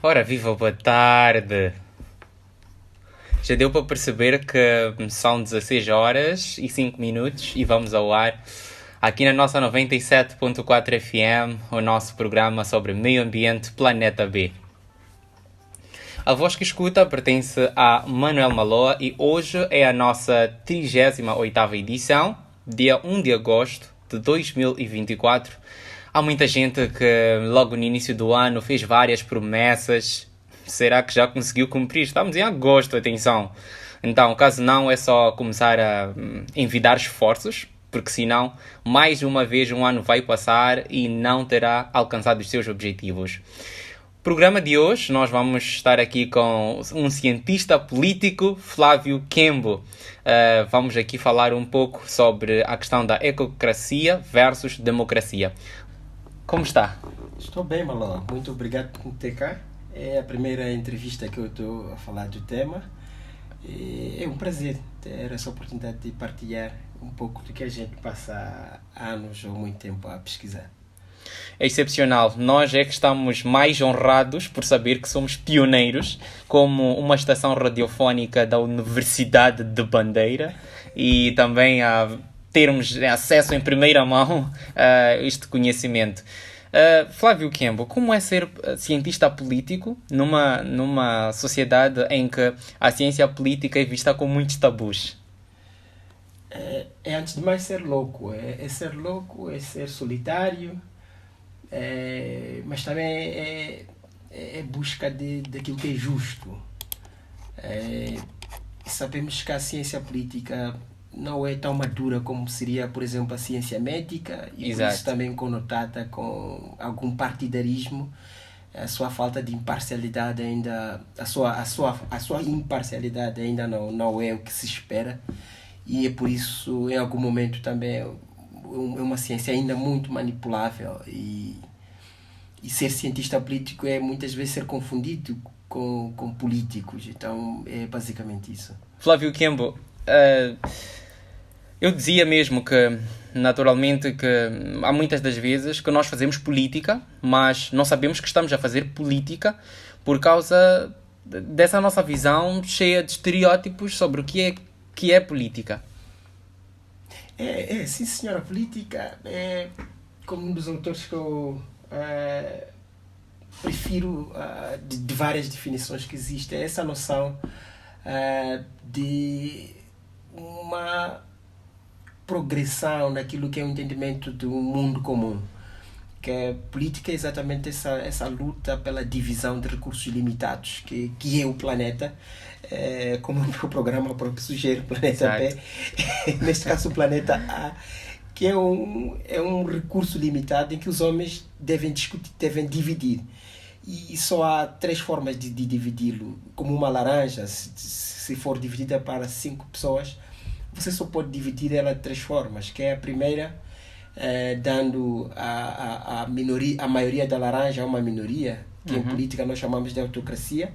Ora, viva, boa tarde! Já deu para perceber que são 16 horas e 5 minutos e vamos ao ar aqui na nossa 97.4 FM, o nosso programa sobre meio ambiente Planeta B. A voz que escuta pertence a Manuel Maloa e hoje é a nossa 38ª edição, dia 1 de agosto de 2024. Há muita gente que logo no início do ano fez várias promessas. Será que já conseguiu cumprir? Estamos em agosto, atenção. Então, caso não, é só começar a envidar esforços, porque senão, mais uma vez, um ano vai passar e não terá alcançado os seus objetivos. Programa de hoje, nós vamos estar aqui com um cientista político, Flávio Kembo. Vamos aqui falar um pouco sobre a questão da ecocracia versus democracia. Como está? Estou bem, Maló. Muito obrigado por me ter cá. É a primeira entrevista que eu estou a falar do tema. É um prazer ter essa oportunidade de partilhar um pouco do que a gente passa anos ou muito tempo a pesquisar. É excepcional. Nós é que estamos mais honrados por saber que somos pioneiros como uma estação radiofónica da Universidade de Bandeira e também a termos acesso em primeira mão a este conhecimento. Flávio Kembo, como é ser cientista político numa sociedade em que a ciência política é vista com muitos tabus? É antes de mais ser louco. É ser louco, é ser solitário, mas também é busca daquilo que é justo. Sabemos que a ciência política não é tão madura como seria, por exemplo, a ciência médica e por isso também conotada com algum partidarismo. A sua falta de imparcialidade ainda, a sua imparcialidade ainda não é o que se espera e é por isso em algum momento também é uma ciência ainda muito manipulável e ser cientista político é muitas vezes ser confundido com políticos, então é basicamente isso. Flávio Kembo, eu dizia mesmo que, naturalmente, que há muitas das vezes que nós fazemos política, mas não sabemos que estamos a fazer política por causa dessa nossa visão cheia de estereótipos sobre o que é política. Sim senhora, a política é como um dos autores que eu prefiro de várias definições que existem, é essa noção de uma progressão naquilo que é o entendimento do mundo comum, que a política é exatamente essa luta pela divisão de recursos limitados que é o planeta, como o programa próprio sugere, o planeta B, neste caso o planeta A, que é um recurso limitado em que os homens devem dividir. E só há 3 formas de dividi-lo. Como uma laranja, se for dividida para 5 pessoas, você só pode dividir ela de 3 formas, que é a primeira, dando a maioria da laranja a uma minoria, que em política nós chamamos de autocracia.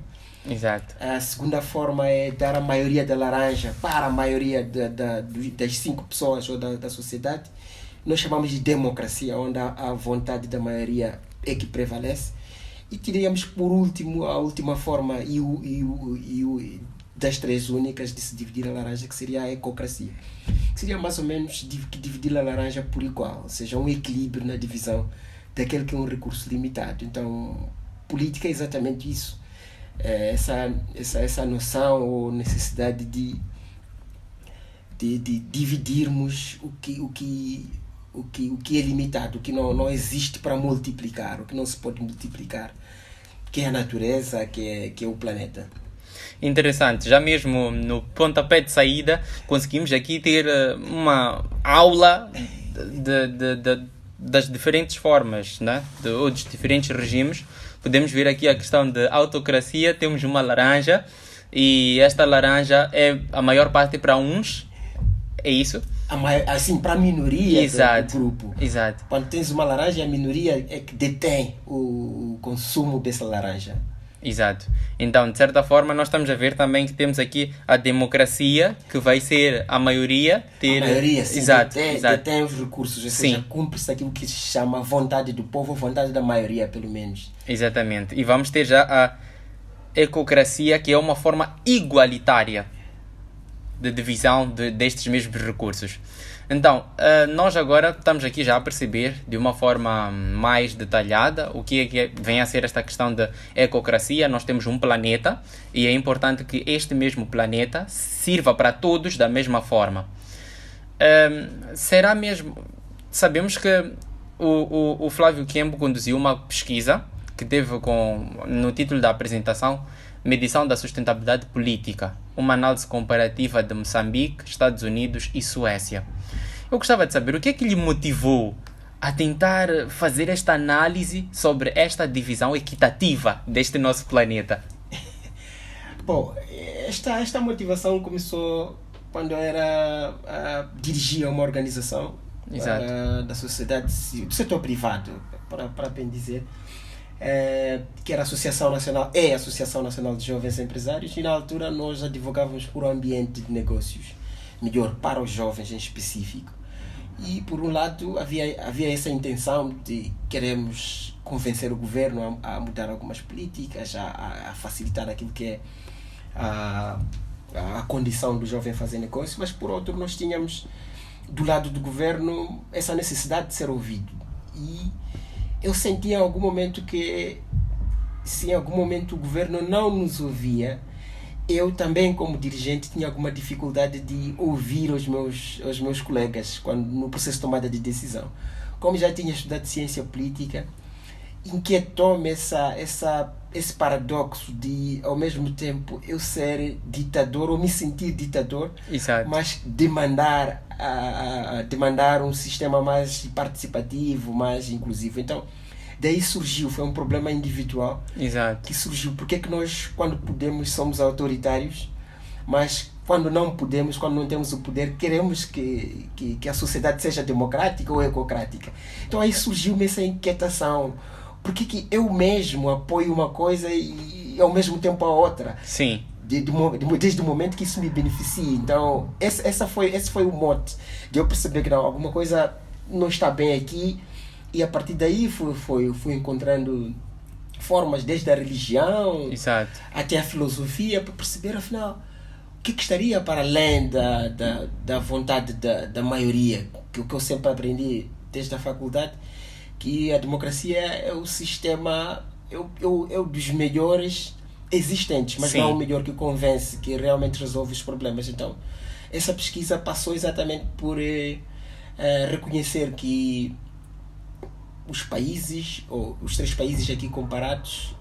Exato. A segunda forma é dar a maioria da laranja para a maioria das 5 pessoas ou da sociedade. Nós chamamos de democracia, onde a vontade da maioria é que prevalece. E teríamos, por último, a última forma das 3 únicas de se dividir a laranja, que seria a ecocracia. Que seria mais ou menos dividir a laranja por igual, ou seja, um equilíbrio na divisão daquele que é um recurso limitado. Então, política é exatamente isso. Essa noção ou necessidade de dividirmos o que é limitado, o que não existe para multiplicar, o que não se pode multiplicar, que é a natureza, que é o planeta. Interessante, já mesmo no pontapé de saída conseguimos aqui ter uma aula das diferentes formas, né? Ou dos diferentes regimes. Podemos ver aqui a questão de autocracia, temos uma laranja e esta laranja é a maior parte para uns, é isso? Assim, para a minoria do grupo. Exato. Quando tens uma laranja, a minoria é que detém o consumo dessa laranja. Exato. Então, de certa forma, nós estamos a ver também que temos aqui a democracia, que vai ser a maioria ter... A maioria, sim, exato, tem os recursos, ou sim, seja, cumpre-se aquilo que se chama vontade do povo, vontade da maioria, pelo menos. exatamente. E vamos ter já a ecocracia, que é uma forma igualitária de divisão destes mesmos recursos. Então, nós agora estamos aqui já a perceber de uma forma mais detalhada o que vem a ser esta questão de ecocracia. Nós temos um planeta e é importante que este mesmo planeta sirva para todos da mesma forma. Será mesmo... Sabemos que o Flávio Kembo conduziu uma pesquisa que teve no título da apresentação Medição da Sustentabilidade Política, uma análise comparativa de Moçambique, Estados Unidos e Suécia. Eu gostava de saber o que é que lhe motivou a tentar fazer esta análise sobre esta divisão equitativa deste nosso planeta. Bom, esta motivação começou quando eu dirigia uma organização da sociedade, do setor privado, para bem dizer, que era a Associação Nacional de Jovens Empresários, e na altura nós advogávamos por um ambiente de negócios melhor para os jovens em específico. E por um lado havia essa intenção de queremos convencer o governo a mudar algumas políticas, a facilitar aquilo que é a condição do jovem fazer negócio, mas por outro nós tínhamos do lado do governo essa necessidade de ser ouvido. E eu senti em algum momento que se em algum momento o governo não nos ouvia, eu também como dirigente tinha alguma dificuldade de ouvir os meus colegas no processo de tomada de decisão. Como já tinha estudado ciência política, inquietou-me esse paradoxo de ao mesmo tempo eu ser ditador ou me sentir ditador, exato, mas demandar um sistema mais participativo, mais inclusivo. Então daí surgiu, foi um problema individual, exato, que surgiu. Porque é que nós, quando podemos, somos autoritários, mas quando não podemos, quando não temos o poder, queremos que a sociedade seja democrática ou ecocrática? Então aí surgiu-me essa inquietação. Por que eu mesmo apoio uma coisa e ao mesmo tempo a outra? sim, Desde o momento que isso me beneficia. Então esse foi o mote de eu perceber que não, alguma coisa não está bem aqui. E a partir daí fui encontrando formas, desde a religião, exato, até a filosofia, para perceber afinal o que estaria para além da vontade da maioria, que eu sempre aprendi desde a faculdade, que a democracia é o sistema, é o dos melhores existentes, mas sim, não o melhor que convence, que realmente resolve os problemas. Então essa pesquisa passou exatamente por reconhecer que os países, ou os 3 países aqui comparados,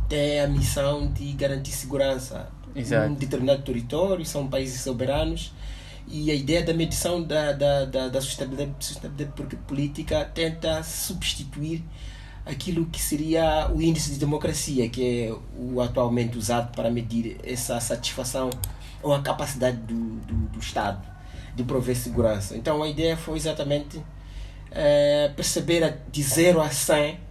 têm a missão de garantir segurança exato, num determinado território, são países soberanos, e a ideia da medição da sustentabilidade política tenta substituir aquilo que seria o índice de democracia, que é o atualmente usado para medir essa satisfação ou a capacidade do Estado de prover segurança. Então a ideia foi exatamente perceber de 0 a 100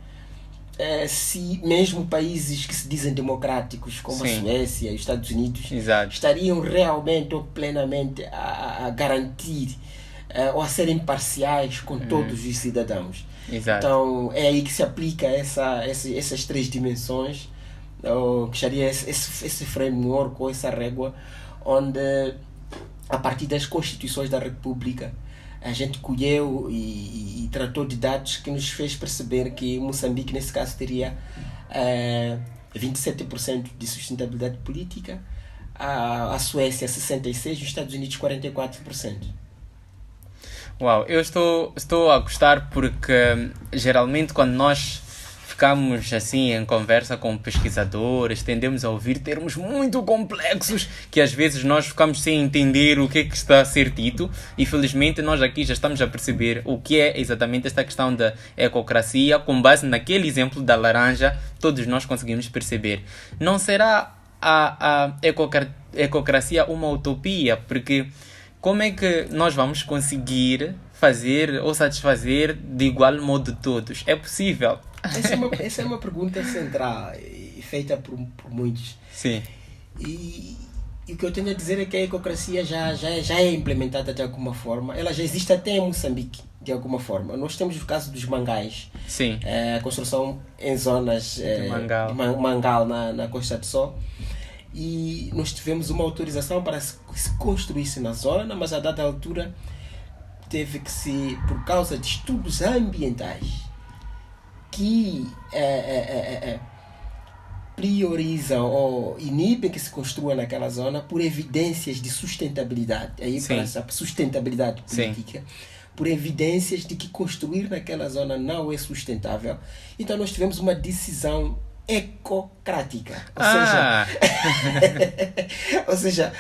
se mesmo países que se dizem democráticos como sim, a Suécia e os Estados Unidos, exato, estariam realmente ou plenamente a garantir ou a serem imparciais com todos os cidadãos. exato. Então é aí que se aplica essas 3 dimensões, que seria esse framework ou essa régua, onde a partir das constituições da República a gente colheu e tratou de dados que nos fez perceber que Moçambique, nesse caso, teria 27% de sustentabilidade política, a Suécia 66% e os Estados Unidos 44%. Uau, eu estou a gostar porque geralmente quando nós ficamos assim em conversa com pesquisadores, tendemos a ouvir termos muito complexos que às vezes nós ficamos sem entender o que é que está a ser dito, e felizmente nós aqui já estamos a perceber o que é exatamente esta questão da ecocracia. Com base naquele exemplo da laranja, todos nós conseguimos perceber. Não será a ecocracia uma utopia? Porque como é que nós vamos conseguir fazer ou satisfazer de igual modo todos? É possível? Essa é uma pergunta central. feita por muitos. Sim. E o que eu tenho a dizer é que a ecocracia já é implementada de alguma forma. Ela já existe até em Moçambique, de alguma forma. Nós temos o caso dos mangais. Sim. A construção em zonas De mangal. de mangal na Costa do Sol. E nós tivemos uma autorização para se construísse na zona, mas a dada altura teve que se, por causa de estudos ambientais que priorizam ou inibem que se construa naquela zona por evidências de sustentabilidade. Aí Sim. parece a sustentabilidade política. Por evidências de que construir naquela zona não é sustentável. Então nós tivemos uma decisão ecocrática. Ou seja,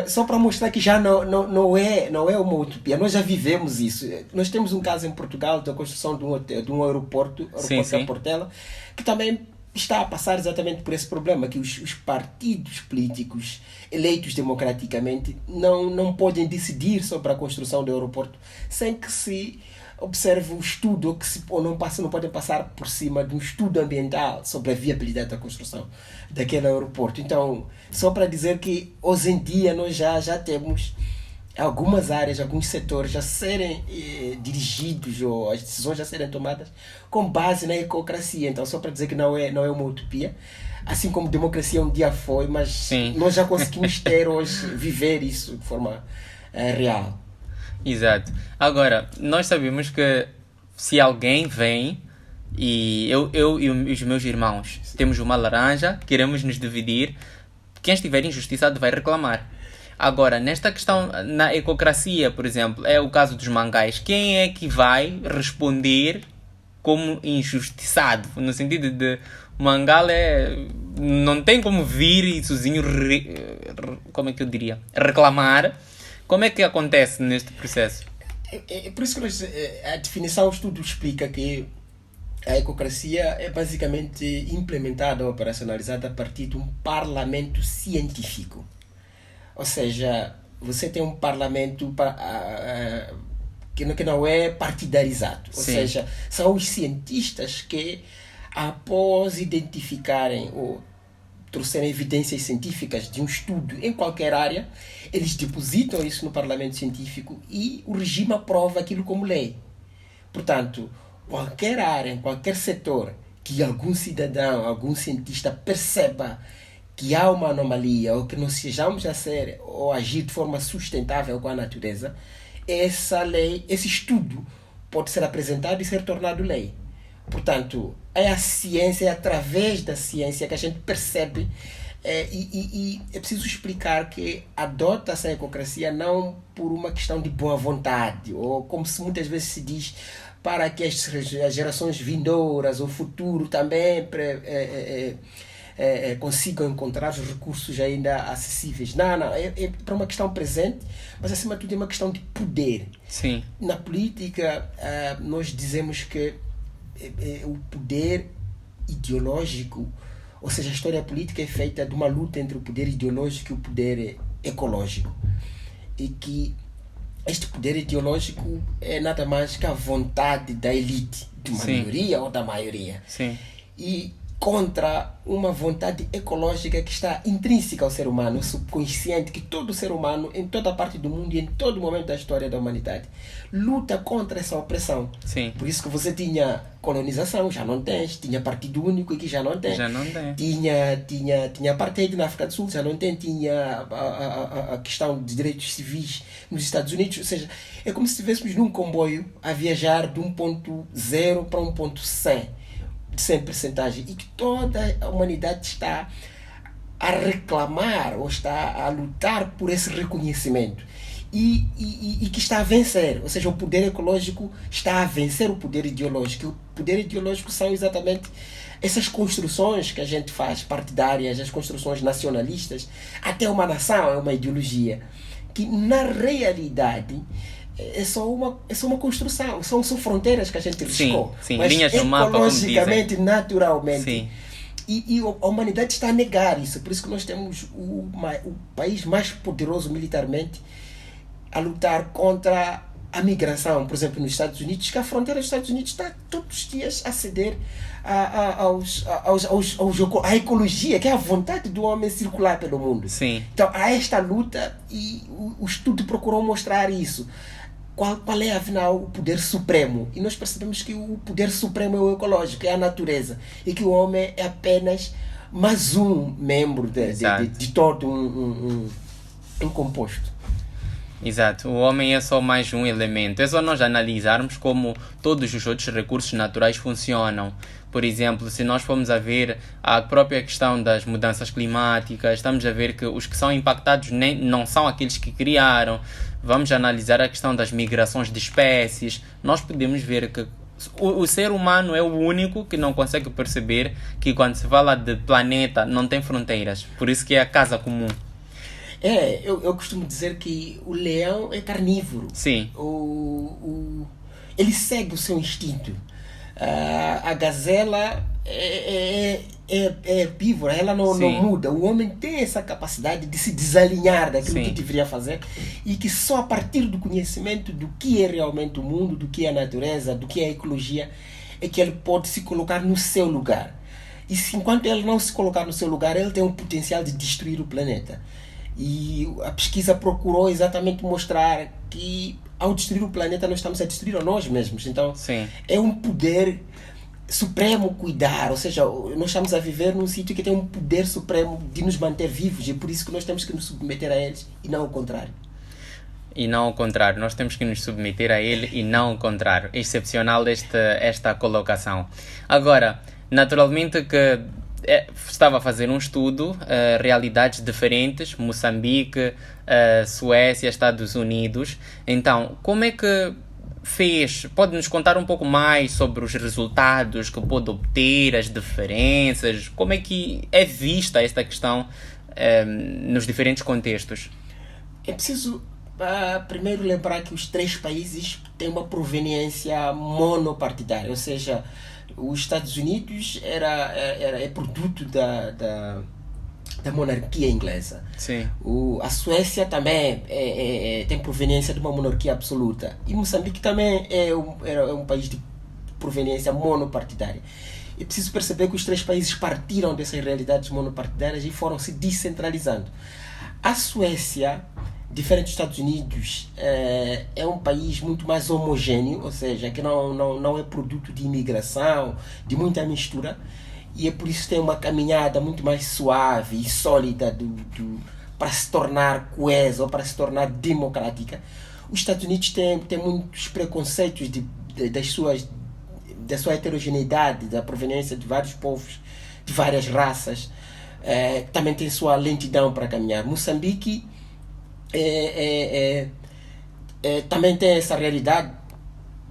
só para mostrar que já não é uma utopia. Nós já vivemos isso. Nós temos um caso em Portugal da construção de um aeroporto da Portela, que também está a passar exatamente por esse problema, que os partidos políticos eleitos democraticamente não podem decidir sobre a construção do aeroporto sem que se observe o estudo, ou não podem passar por cima de um estudo ambiental sobre a viabilidade da construção daquele aeroporto. Então, só para dizer que hoje em dia nós já temos algumas áreas, alguns setores já serem dirigidos, ou as decisões já serem tomadas com base na ecocracia. Então, só para dizer que não é uma utopia, assim como democracia um dia foi, mas Sim. nós já conseguimos ter hoje, viver isso de forma real. Exato. Agora, nós sabemos que se alguém vem e eu e os meus irmãos temos uma laranja, queremos nos dividir, quem estiver injustiçado vai reclamar. Agora, nesta questão, na ecocracia, por exemplo, é o caso dos mangais, quem é que vai responder como injustiçado? No sentido de o mangal não tem como vir e sozinho como é que eu diria? Reclamar. Como é que acontece neste processo? É por isso que a definição do estudo explica que a ecocracia é basicamente implementada ou operacionalizada a partir de um parlamento científico. Ou seja, você tem um parlamento que não é partidarizado. Ou Sim. seja, são os cientistas que, após identificarem ou trouxerem evidências científicas de um estudo em qualquer área, eles depositam isso no parlamento científico e o regime aprova aquilo como lei. Portanto, qualquer área, em qualquer setor que algum cidadão, algum cientista perceba que há uma anomalia ou que não sejamos a ser ou agir de forma sustentável com a natureza, essa lei, esse estudo pode ser apresentado e ser tornado lei. Portanto, é a ciência, é através da ciência que a gente percebe e é preciso explicar que adota-se a ecocracia não por uma questão de boa vontade, ou como muitas vezes se diz, para que as gerações vindouras, o futuro também consigam encontrar os recursos ainda acessíveis. Não, é para uma questão presente, mas acima de tudo é uma questão de poder. Sim. Na política, nós dizemos que o poder ideológico, ou seja, a história política é feita de uma luta entre o poder ideológico e o poder ecológico. E que este poder ideológico é nada mais que a vontade da elite, de uma minoria ou da maioria. Sim. E contra uma vontade ecológica que está intrínseca ao ser humano, o subconsciente, que todo ser humano, em toda parte do mundo e em todo momento da história da humanidade, luta contra essa opressão. Sim. Por isso que você tinha colonização, já não tens, tinha partido único, aqui já não tem. Já não tem. Tinha apartheid na África do Sul, já não tem, tinha a questão de direitos civis nos Estados Unidos, ou seja, é como se estivéssemos num comboio a viajar de um ponto 0 para um ponto 100. De 100%, e que toda a humanidade está a reclamar ou está a lutar por esse reconhecimento e que está a vencer, ou seja, o poder ecológico está a vencer o poder ideológico. O poder ideológico são exatamente essas construções que a gente faz partidárias, as construções nacionalistas. Até uma nação é uma ideologia que na realidade é só uma construção, são fronteiras que a gente riscou. Sim, mas linhas no mapa, como dizem. Ecologicamente, naturalmente. Sim. E a humanidade está a negar isso. Por isso que nós temos o país mais poderoso militarmente a lutar contra a migração, por exemplo, nos Estados Unidos, que a fronteira dos Estados Unidos está todos os dias a ceder à ecologia, que é a vontade do homem circular pelo mundo. Sim. Então há esta luta e o estudo procurou mostrar isso. Qual é, afinal, o poder supremo? E nós percebemos que o poder supremo é o ecológico, é a natureza. E que o homem é apenas mais um membro de todo um composto. Exato, o homem é só mais um elemento. É só nós analisarmos como todos os outros recursos naturais funcionam. Por exemplo, se nós formos a ver a própria questão das mudanças climáticas, estamos a ver que os que são impactados não são aqueles que criaram. Vamos analisar a questão das migrações de espécies. Nós podemos ver que o ser humano é o único que não consegue perceber que quando se fala de planeta não tem fronteiras. Por isso que é a casa comum. Eu costumo dizer que o leão é carnívoro. Sim. Ele segue o seu instinto. A gazela é herbívora, ela não muda. O homem tem essa capacidade de se desalinhar daquilo que deveria fazer e que só a partir do conhecimento do que é realmente o mundo, do que é a natureza, do que é a ecologia, é que ele pode se colocar no seu lugar. E enquanto ele não se colocar no seu lugar, ele tem o potencial de destruir o planeta. E a pesquisa procurou exatamente mostrar que ao destruir o planeta nós estamos a destruir a nós mesmos. Então é um poder supremo cuidar, ou seja, nós estamos a viver num sítio que tem um poder supremo de nos manter vivos, e é por isso que nós temos que nos submeter a eles e não ao contrário. E não ao contrário, nós temos que nos submeter a ele e não ao contrário. Excepcional esta colocação. Agora, naturalmente que estava a fazer um estudo, realidades diferentes, Moçambique, Suécia, Estados Unidos. Então, como é que fez? Pode-nos contar um pouco mais sobre os resultados que pôde obter, as diferenças? Como é que é vista esta questão nos diferentes contextos? É preciso primeiro lembrar que os 3 países têm uma proveniência monopartidária, ou seja, os Estados Unidos é produto da monarquia inglesa. Sim. A Suécia também tem proveniência de uma monarquia absoluta. E Moçambique também é um país de proveniência monopartidária. É preciso perceber que os 3 países partiram dessas realidades monopartidárias e foram se descentralizando. A Suécia, diferente dos Estados Unidos, é um país muito mais homogêneo, ou seja, que não é produto de imigração, de muita mistura, e é por isso que tem uma caminhada muito mais suave e sólida para se tornar coesa ou para se tornar democrática. Os Estados Unidos têm muitos preconceitos da sua heterogeneidade, da proveniência de vários povos, de várias raças, também tem sua lentidão para caminhar. Moçambique também tem essa realidade,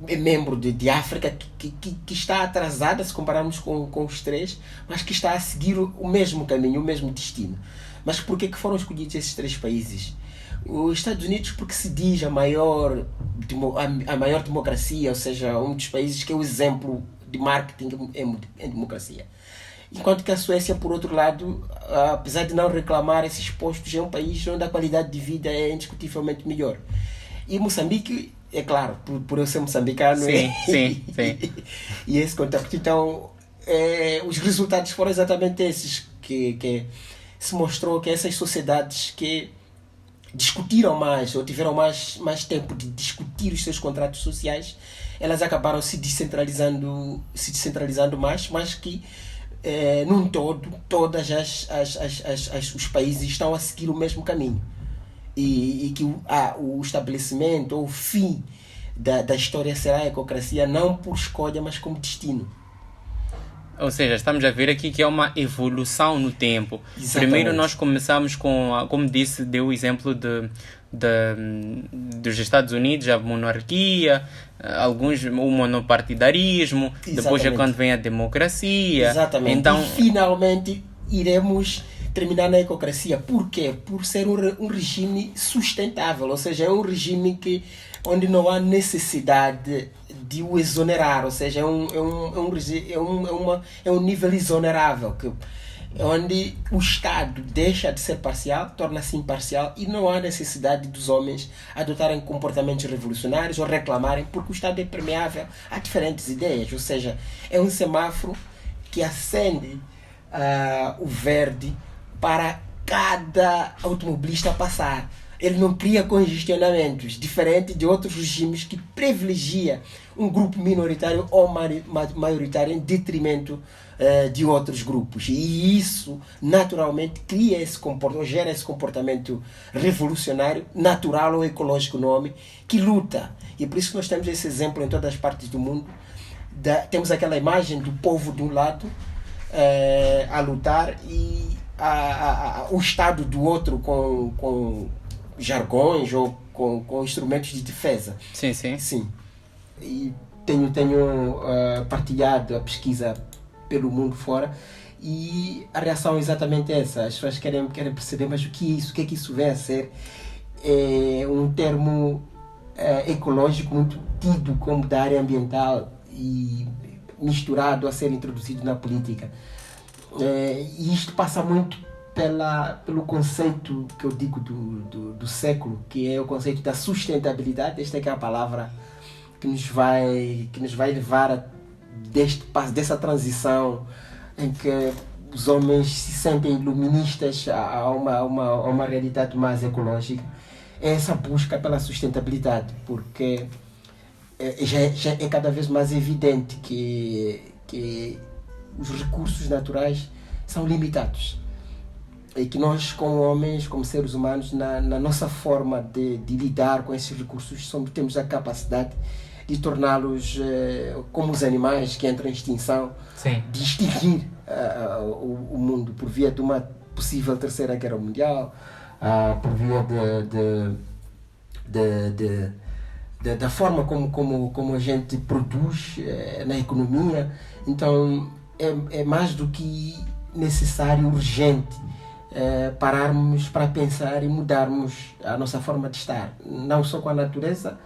é membro de África que está atrasada se compararmos com os 3, mas que está a seguir o mesmo caminho, o mesmo destino. Mas por que foram escolhidos esses 3 países? Os Estados Unidos porque se diz a maior democracia, ou seja, um dos países que é o exemplo de marketing em democracia. Enquanto que a Suécia, por outro lado, apesar de não reclamar esses postos, é um país onde a qualidade de vida é indiscutivelmente melhor. E Moçambique, é claro, por eu ser moçambicano, sim. E esse contexto. Então, os resultados foram exatamente esses, que se mostrou que essas sociedades que discutiram mais, ou tiveram mais tempo de discutir os seus contratos sociais, elas acabaram se descentralizando mais, mas que num todo, todas os países estão a seguir o mesmo caminho. E que o estabelecimento ou o fim da história será a ecocracia, não por escolha, mas como destino. Ou seja, estamos a ver aqui que é uma evolução no tempo. Exatamente. Primeiro nós começamos com, como disse, deu o exemplo dos Estados Unidos, a monarquia, alguns o monopartidarismo. Exatamente. Depois é quando vem a democracia. Exatamente. Então, e finalmente iremos terminar na ecocracia. Por quê? Por ser um regime sustentável, ou seja, é um regime onde não há necessidade de o exonerar, ou seja, é um nível exonerável, que onde o Estado deixa de ser parcial, torna-se imparcial e não há necessidade dos homens adotarem comportamentos revolucionários ou reclamarem, porque o Estado é permeável a diferentes ideias, ou seja, é um semáforo que acende o verde para cada automobilista passar. Ele não cria congestionamentos, diferente de outros regimes que privilegia um grupo minoritário ou maioritário em detrimento de outros grupos. E isso, naturalmente, cria esse comportamento, gera esse comportamento revolucionário, natural ou ecológico no homem, que luta. E por isso que nós temos esse exemplo em todas as partes do mundo. Temos aquela imagem do povo de um lado a lutar e o Estado do outro com jargões ou com instrumentos de defesa. Sim, sim. Sim. E tenho partilhado a pesquisa pelo mundo fora e a reação é exatamente essa. As pessoas querem perceber, mas o que é isso? O que é que isso vem a ser? É um termo ecológico muito tido como da área ambiental e misturado a ser introduzido na política. E isto passa muito pelo conceito que eu digo do século, que é o conceito da sustentabilidade. Esta é que é a palavra que nos vai levar dessa transição em que os homens se sentem iluministas a uma realidade mais ecológica. É essa busca pela sustentabilidade, porque já é cada vez mais evidente que os recursos naturais são limitados e que nós, como homens, como seres humanos, na nossa forma de lidar com esses recursos, temos a capacidade de torná-los como os animais que entram em extinção. Sim. De extinguir o mundo por via de uma possível terceira guerra mundial, por via da forma como a gente produz na economia. Então é mais do que necessário, urgente, pararmos para pensar e mudarmos a nossa forma de estar, não só com a natureza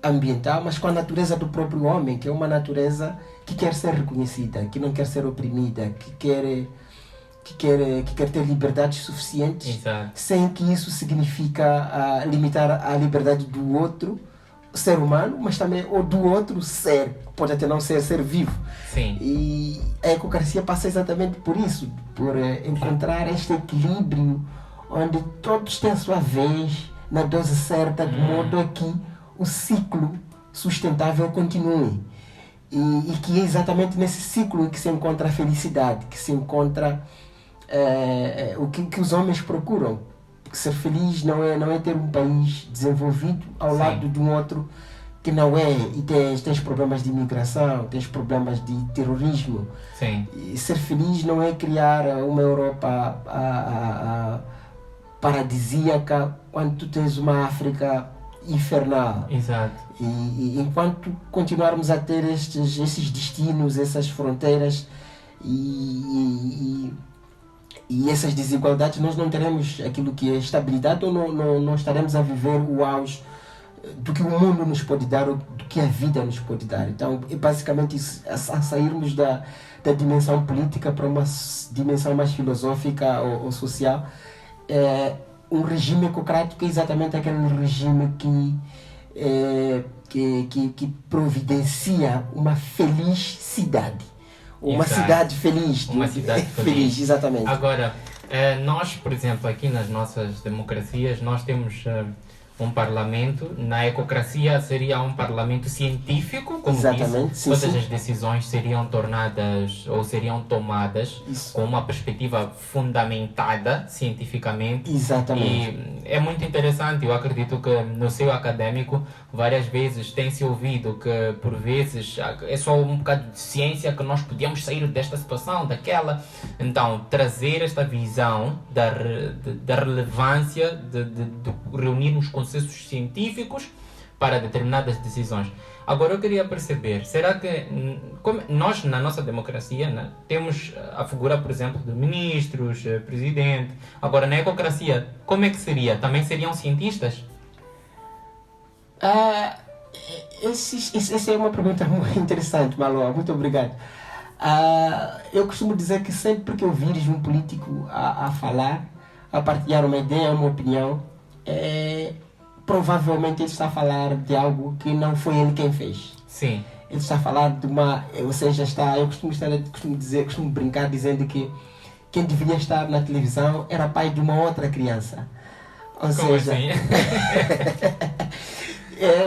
ambiental, mas com a natureza do próprio homem, que é uma natureza que quer ser reconhecida, que não quer ser oprimida, que quer ter liberdades suficientes. Exato. Sem que isso significa limitar a liberdade do outro ser humano, mas também ou do outro ser, pode até não ser vivo. Sim. E a ecocracia passa exatamente por isso, por encontrar este equilíbrio onde todos têm a sua vez, na dose certa, de modo a que o ciclo sustentável continue. E que é exatamente nesse ciclo que se encontra a felicidade, que se encontra o que os homens procuram. Ser feliz não é ter um país desenvolvido ao Sim. lado de um outro que não é, e tens problemas de imigração, tens problemas de terrorismo. Sim. E ser feliz não é criar uma Europa paradisíaca quando tu tens uma África infernal. Exato. E enquanto continuarmos a ter esses destinos, essas fronteiras e essas desigualdades, nós não teremos aquilo que é estabilidade, ou não estaremos a viver o auge do que o mundo nos pode dar, ou do que a vida nos pode dar. Então, é basicamente isso, a sairmos da dimensão política para uma dimensão mais filosófica ou social. Um regime ecocrático é exatamente aquele regime que providencia uma feliz cidade. Uma Exato. Cidade feliz. Uma cidade feliz. Exatamente. Agora, nós, por exemplo, aqui nas nossas democracias, nós temos um parlamento. Na ecocracia seria um parlamento científico, como Exatamente, disse. sim, Todas sim. as decisões seriam tornadas ou seriam tomadas Isso. com uma perspectiva fundamentada cientificamente. Exatamente. E é muito interessante. Eu acredito que no seio acadêmico várias vezes tem-se ouvido que por vezes é só um bocado de ciência que nós podíamos sair desta situação, daquela. Então, trazer esta visão da relevância de reunirmos consensos científicos para determinadas decisões. Agora eu queria perceber, será que como nós na nossa democracia, né, temos a figura, por exemplo, de ministros, presidente. Agora na ecocracia, como é que seria? Também seriam cientistas? Essa é uma pergunta muito interessante, Malô. Muito obrigado. Eu costumo dizer que sempre que eu vires um político a falar, a partilhar uma ideia, uma opinião, provavelmente ele está a falar de algo que não foi ele quem fez. Sim. Ele está a falar de uma... Ou seja, eu costumo brincar dizendo que quem deveria estar na televisão era pai de uma outra criança. Ou Como seja, assim?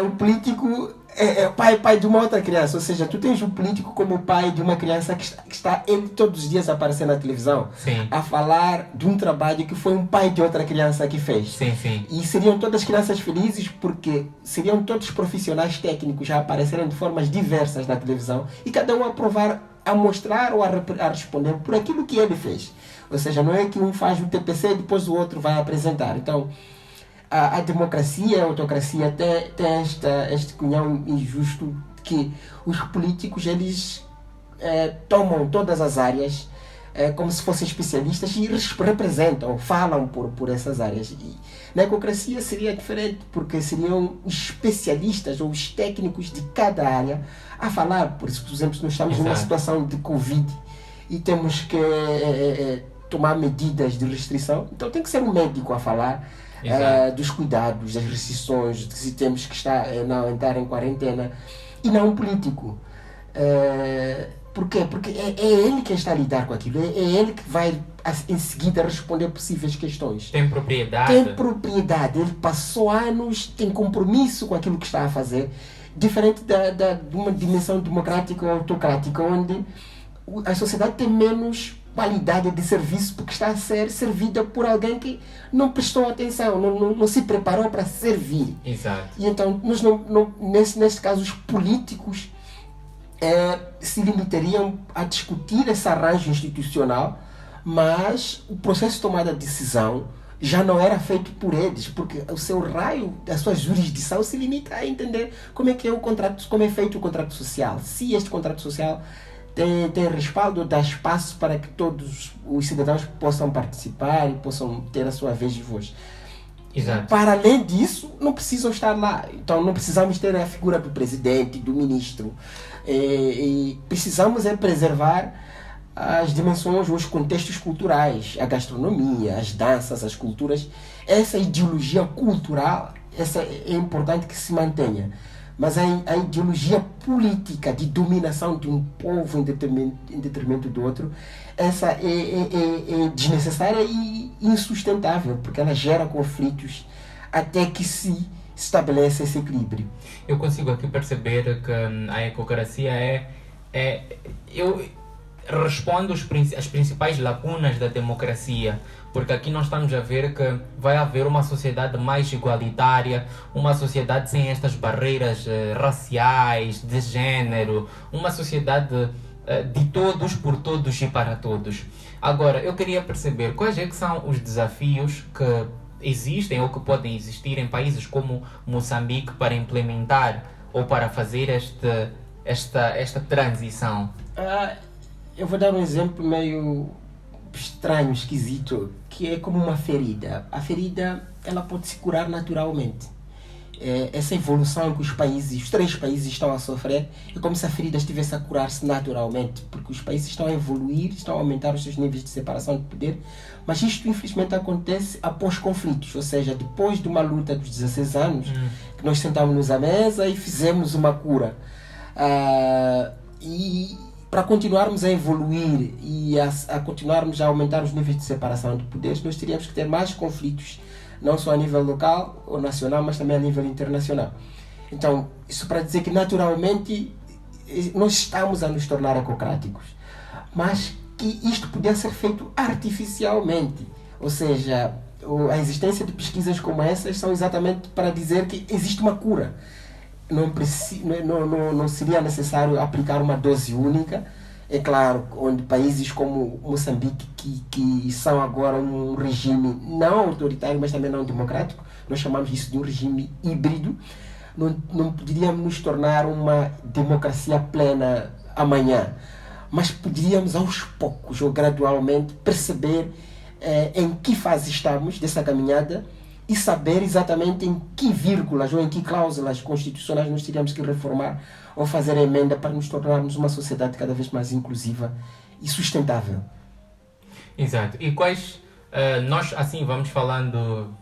o político é pai de uma outra criança. Ou seja, tu tens o político como pai de uma criança que está ele todos os dias a aparecer na televisão. Sim. A falar de um trabalho que foi um pai de outra criança que fez. Sim, sim. E seriam todas crianças felizes porque seriam todos profissionais técnicos a aparecerem de formas diversas na televisão e cada um a mostrar ou a responder por aquilo que ele fez. Ou seja, não é que um faz o TPC e depois o outro vai apresentar. Então, a democracia, a autocracia tem este cunhão injusto que os políticos eles tomam todas as áreas como se fossem especialistas e representam, falam por essas áreas. E na ecocracia seria diferente, porque seriam especialistas ou os técnicos de cada área a falar. Por exemplo, nós estamos numa situação de Covid e temos que tomar medidas de restrição, então tem que ser um médico a falar dos cuidados, das restrições, de se temos que não entrar em quarentena, e não um político. Por quê? Porque é ele que está a lidar com aquilo, é ele que vai em seguida responder possíveis questões. Tem propriedade. Ele passou anos, tem compromisso com aquilo que está a fazer, diferente de uma dimensão democrática ou autocrática, onde a sociedade tem menos qualidade de serviço porque está a ser servida por alguém que não prestou atenção, não se preparou para servir. Exato. E então, nós neste caso, os políticos se limitariam a discutir esse arranjo institucional, mas o processo de tomada de decisão já não era feito por eles, porque o seu raio, a sua jurisdição se limita a entender como é feito o contrato social. Se este contrato social tem respaldo, dá espaço para que todos os cidadãos possam participar e possam ter a sua vez de voz. Exato. Para além disso, não precisam estar lá. Então não precisamos ter a figura do presidente, do ministro. E precisamos preservar as dimensões, os contextos culturais, a gastronomia, as danças, as culturas. Essa ideologia cultural, é importante que se mantenha. Mas a ideologia política de dominação de um povo em detrimento do outro, essa é desnecessária e insustentável, porque ela gera conflitos até que se estabelece esse equilíbrio. Eu consigo aqui perceber que a ecocracia eu respondo às principais lacunas da democracia, porque aqui nós estamos a ver que vai haver uma sociedade mais igualitária, uma sociedade sem estas barreiras raciais, de género, uma sociedade de todos, por todos e para todos. Agora, eu queria perceber quais que são os desafios que existem ou que podem existir em países como Moçambique para implementar ou para fazer esta transição. Eu vou dar um exemplo meio estranho, esquisito, que é como uma ferida. A ferida, ela pode se curar naturalmente. Essa evolução que os três países estão a sofrer, é como se a ferida estivesse a curar-se naturalmente, porque os países estão a evoluir, estão a aumentar os seus níveis de separação de poder, mas isto infelizmente acontece após conflitos, ou seja, depois de uma luta dos 16 anos, que nós sentamos-nos à mesa e fizemos uma cura. E para continuarmos a evoluir e a continuarmos a aumentar os níveis de separação de poderes, nós teríamos que ter mais conflitos, não só a nível local ou nacional, mas também a nível internacional. Então, isso para dizer que naturalmente nós estamos a nos tornar ecocráticos, mas que isto podia ser feito artificialmente. Ou seja, a existência de pesquisas como essas são exatamente para dizer que existe uma cura. Não seria necessário aplicar uma dose única. É claro, onde países como Moçambique, que são agora um regime não autoritário, mas também não democrático, nós chamamos isso de um regime híbrido, não poderíamos nos tornar uma democracia plena amanhã, mas poderíamos aos poucos ou gradualmente perceber em que fase estamos dessa caminhada e saber exatamente em que vírgulas ou em que cláusulas constitucionais nós teríamos que reformar ou fazer emenda para nos tornarmos uma sociedade cada vez mais inclusiva e sustentável. Exato. E quais, nós assim vamos falando,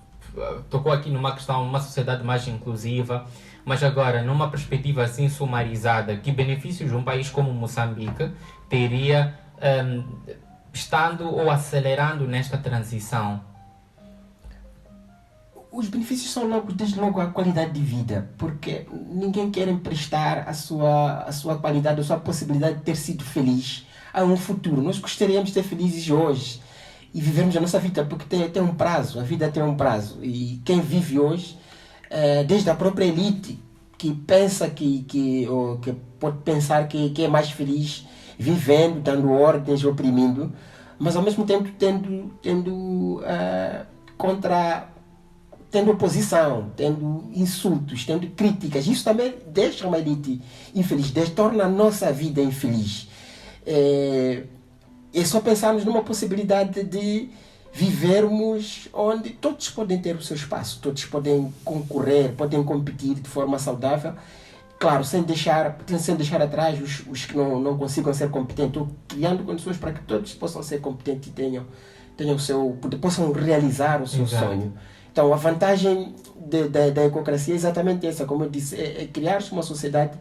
tocou aqui numa questão, uma sociedade mais inclusiva, mas agora numa perspectiva assim sumarizada, que benefícios um país como Moçambique teria estando ou acelerando nesta transição? Os benefícios são logo, desde logo a qualidade de vida, porque ninguém quer emprestar a sua qualidade, a sua possibilidade de ter sido feliz a um futuro. Nós gostaríamos de ser felizes hoje e vivermos a nossa vida, porque tem um prazo, a vida tem um prazo. E quem vive hoje, desde a própria elite, que pensa ou que pode pensar que é mais feliz vivendo, dando ordens, oprimindo, mas ao mesmo tempo tendo oposição, tendo insultos, tendo críticas. Isso também deixa uma elite infeliz, torna a nossa vida infeliz. É só pensarmos numa possibilidade de vivermos onde todos podem ter o seu espaço, todos podem concorrer, podem competir de forma saudável, claro, sem deixar atrás os que não consigam ser competentes, ou criando condições para que todos possam ser competentes e possam realizar o seu sonho. Então, a vantagem da ecocracia é exatamente essa, como eu disse, é criar-se uma sociedade,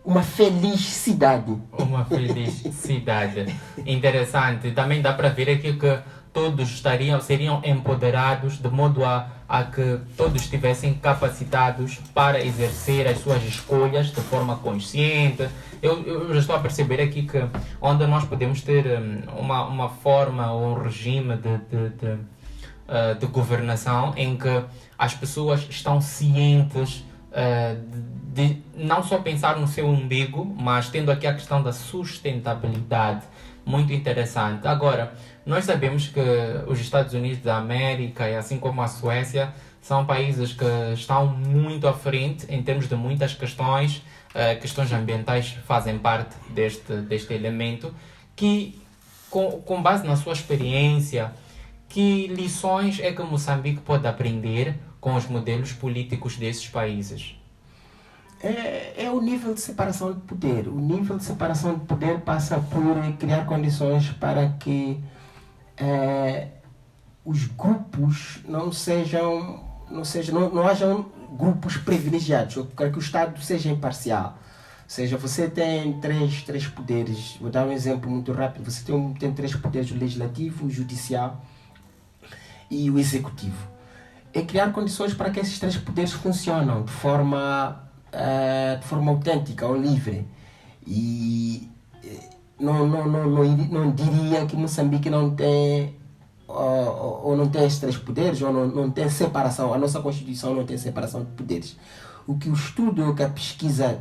uma felicidade. Uma felicidade. Interessante. Também dá para ver aqui que todos seriam empoderados de modo a que todos estivessem capacitados para exercer as suas escolhas de forma consciente. Eu já estou a perceber aqui que onde nós podemos ter uma forma ou um regime de governação em que as pessoas estão cientes de não só pensar no seu umbigo, mas tendo aqui a questão da sustentabilidade. Muito interessante. Agora, nós sabemos que os Estados Unidos da América e assim como a Suécia são países que estão muito à frente em termos de muitas questões. Questões ambientais fazem parte deste elemento que, com base na sua experiência, que lições é que Moçambique pode aprender com os modelos políticos desses países? É o nível de separação de poder. O nível de separação de poder passa por criar condições para que os grupos não hajam grupos privilegiados, ou para que o Estado seja imparcial. Ou seja, você tem três poderes. Vou dar um exemplo muito rápido. Você tem três poderes: o legislativo, o judicial e o executivo. É criar condições para que esses três poderes funcionem de forma autêntica ou livre. E não diria que Moçambique não tem ou não tem esses três poderes, ou não tem separação. A nossa Constituição não tem separação de poderes. O que o estudo, o que a pesquisa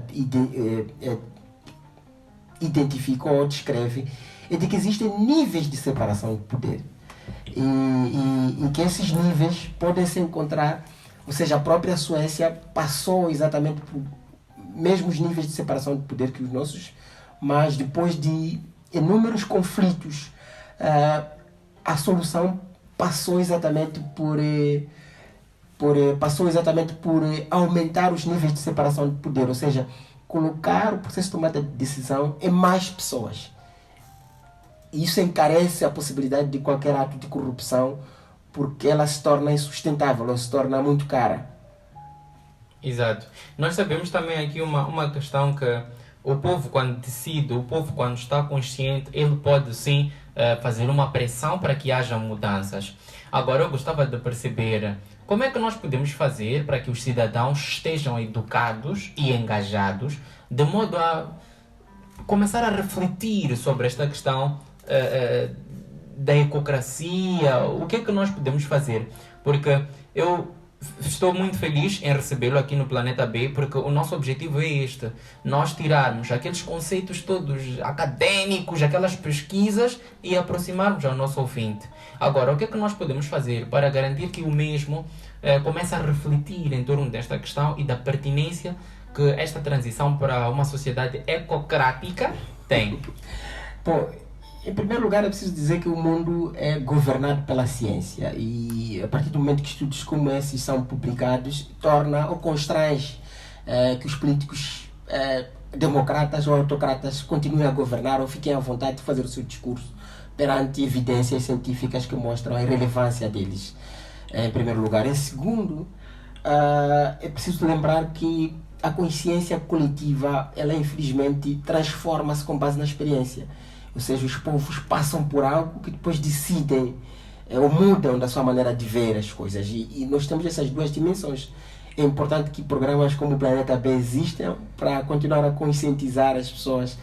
identificou ou descreve é de que existem níveis de separação de poder. E que esses níveis podem se encontrar, ou seja, a própria Suécia passou exatamente por mesmos níveis de separação de poder que os nossos, mas depois de inúmeros conflitos, a solução passou exatamente por aumentar os níveis de separação de poder, ou seja, colocar o processo de tomada de decisão em mais pessoas. Isso encarece a possibilidade de qualquer ato de corrupção, porque ela se torna insustentável, ela se torna muito cara. Exato. Nós sabemos também aqui uma questão que o povo, quando decide, o povo, quando está consciente, ele pode sim fazer uma pressão para que haja mudanças. Agora, eu gostava de perceber como é que nós podemos fazer para que os cidadãos estejam educados e engajados, de modo a começar a refletir sobre esta questão da ecocracia. O que é que nós podemos fazer? Porque eu estou muito feliz em recebê-lo aqui no Planeta B, porque o nosso objetivo é este: nós tirarmos aqueles conceitos todos acadêmicos, aquelas pesquisas, e aproximarmos ao nosso ouvinte. Agora, o que é que nós podemos fazer para garantir que o mesmo comece a refletir em torno desta questão e da pertinência que esta transição para uma sociedade ecocrática tem? Bom, Em primeiro lugar, é preciso dizer que o mundo é governado pela ciência e a partir do momento que estudos como esses são publicados, torna ou constrange que os políticos democratas ou autocratas continuem a governar ou fiquem à vontade de fazer o seu discurso perante evidências científicas que mostram a irrelevância deles, em primeiro lugar. Em segundo, é preciso lembrar que a consciência coletiva, ela infelizmente transforma-se com base na experiência. Ou seja, os povos passam por algo que depois decidem ou mudam da sua maneira de ver as coisas. E nós temos essas duas dimensões. É importante que programas como o Planeta B existam para continuar a conscientizar as pessoas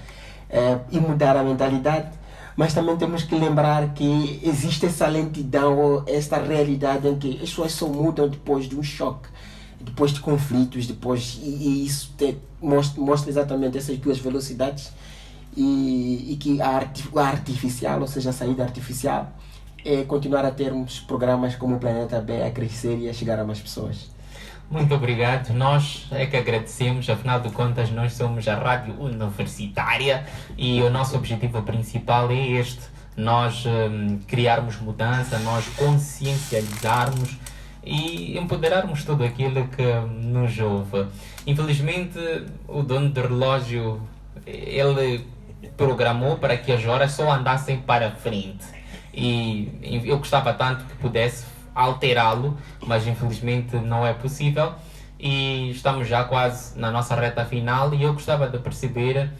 e mudar a mentalidade, mas também temos que lembrar que existe essa lentidão ou esta realidade em que as pessoas só mudam depois de um choque, depois de conflitos, e isso mostra exatamente essas duas velocidades e que a artificial, ou seja, a saída artificial, é continuar a termos programas como o Planeta B a crescer e a chegar a mais pessoas. Muito obrigado. Nós é que agradecemos, afinal de contas nós somos a rádio universitária e o nosso objetivo principal é este, nós criarmos mudança, nós consciencializarmos e empoderarmos tudo aquilo que nos ouve. Infelizmente o dono do relógio, ele programou para que as horas só andassem para frente e eu gostava tanto que pudesse alterá-lo, mas infelizmente não é possível e estamos já quase na nossa reta final e eu gostava de perceber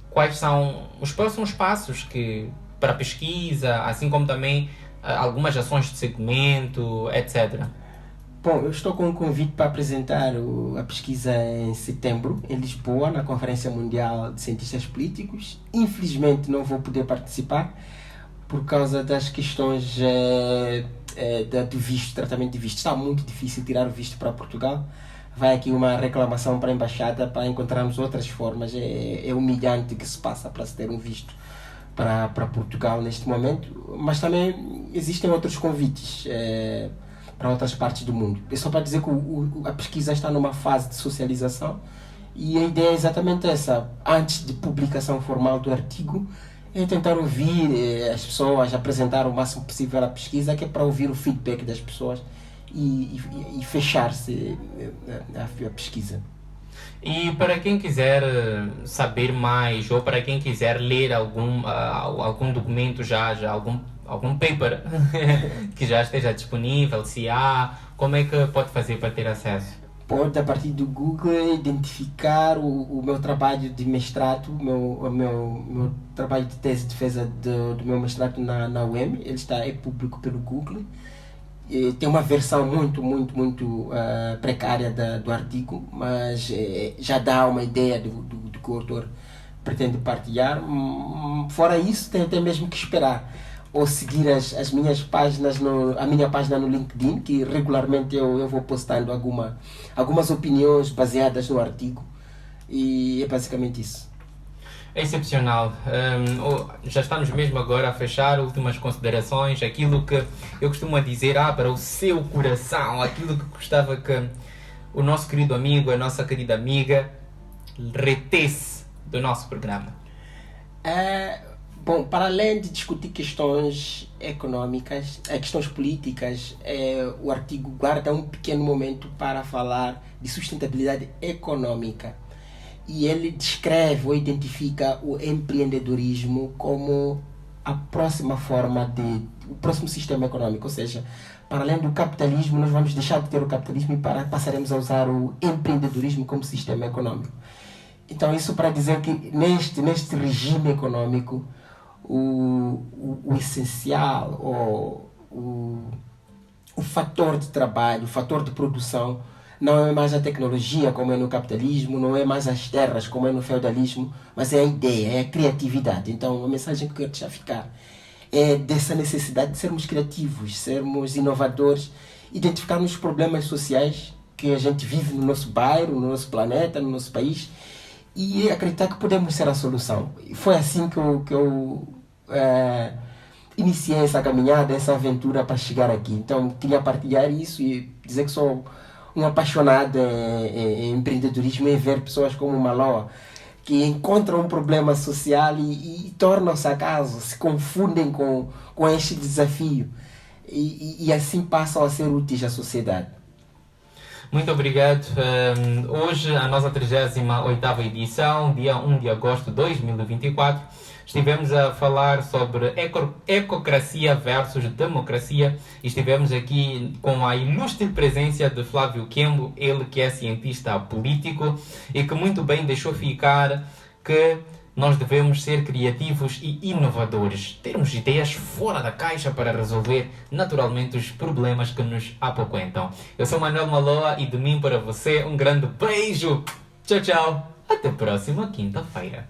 quais são os próximos passos para a pesquisa, assim como também algumas ações de segmento, etc. Bom, eu estou com um convite para apresentar a pesquisa em setembro, em Lisboa, na Conferência Mundial de Cientistas Políticos. Infelizmente não vou poder participar por causa das questões do visto, tratamento de visto. Está muito difícil tirar o visto para Portugal. Vai aqui uma reclamação para a Embaixada para encontrarmos outras formas. É humilhante que se passa para se ter um visto para Portugal neste momento. Mas também existem outros convites para outras partes do mundo. É só para dizer que a pesquisa está numa fase de socialização e a ideia é exatamente essa. Antes de publicação formal do artigo, é tentar ouvir as pessoas, apresentar o máximo possível a pesquisa, que é para ouvir o feedback das pessoas e fechar-se a pesquisa. E para quem quiser saber mais ou para quem quiser ler algum documento algum paper que já esteja disponível, se há, como é que pode fazer para ter acesso? Pode, a partir do Google, identificar o meu trabalho de mestrado, o meu trabalho de tese de defesa do meu mestrado na UEM. Ele é público pelo Google. E tem uma versão muito precária do artigo, mas já dá uma ideia do que o autor pretende partilhar. Fora isso, tem mesmo que esperar ou seguir as minhas páginas, a minha página no LinkedIn, que regularmente eu vou postando algumas opiniões baseadas no artigo, e é basicamente isso. É excepcional. Já estamos mesmo agora a fechar, últimas considerações, aquilo que eu costumo dizer, para o seu coração, aquilo que gostava que o nosso querido amigo, a nossa querida amiga retesse do nosso programa. Bom, para além de discutir questões econômicas, questões políticas, o artigo guarda um pequeno momento para falar de sustentabilidade econômica. E ele descreve ou identifica o empreendedorismo como a próxima forma o próximo sistema econômico. Ou seja, para além do capitalismo, nós vamos deixar de ter o capitalismo e passaremos a usar o empreendedorismo como sistema econômico. Então, isso para dizer que neste regime econômico, o essencial, o fator de trabalho, o fator de produção, não é mais a tecnologia como é no capitalismo, não é mais as terras como é no feudalismo, mas é a ideia, é a criatividade. Então a mensagem que eu quero deixar ficar é dessa necessidade de sermos criativos, sermos inovadores, identificarmos os problemas sociais que a gente vive no nosso bairro, no nosso planeta, no nosso país, e acreditar que podemos ser a solução. E foi assim que eu iniciei essa caminhada, essa aventura para chegar aqui. Então queria partilhar isso e dizer que sou um apaixonado em empreendedorismo e ver pessoas como o Maloa, que encontram um problema social e tornam-se acaso, se confundem com este desafio e assim passam a ser úteis à sociedade. Muito obrigado. Hoje, a nossa 38ª edição, dia 1 de agosto de 2024, estivemos a falar sobre ecocracia versus democracia e estivemos aqui com a ilustre presença de Flávio Quembo, ele que é cientista político e que muito bem deixou ficar que nós devemos ser criativos e inovadores, termos ideias fora da caixa para resolver naturalmente os problemas que nos apoquentam. Eu sou Manuel Maloa e de mim para você um grande beijo. Tchau, tchau. Até a próxima quinta-feira.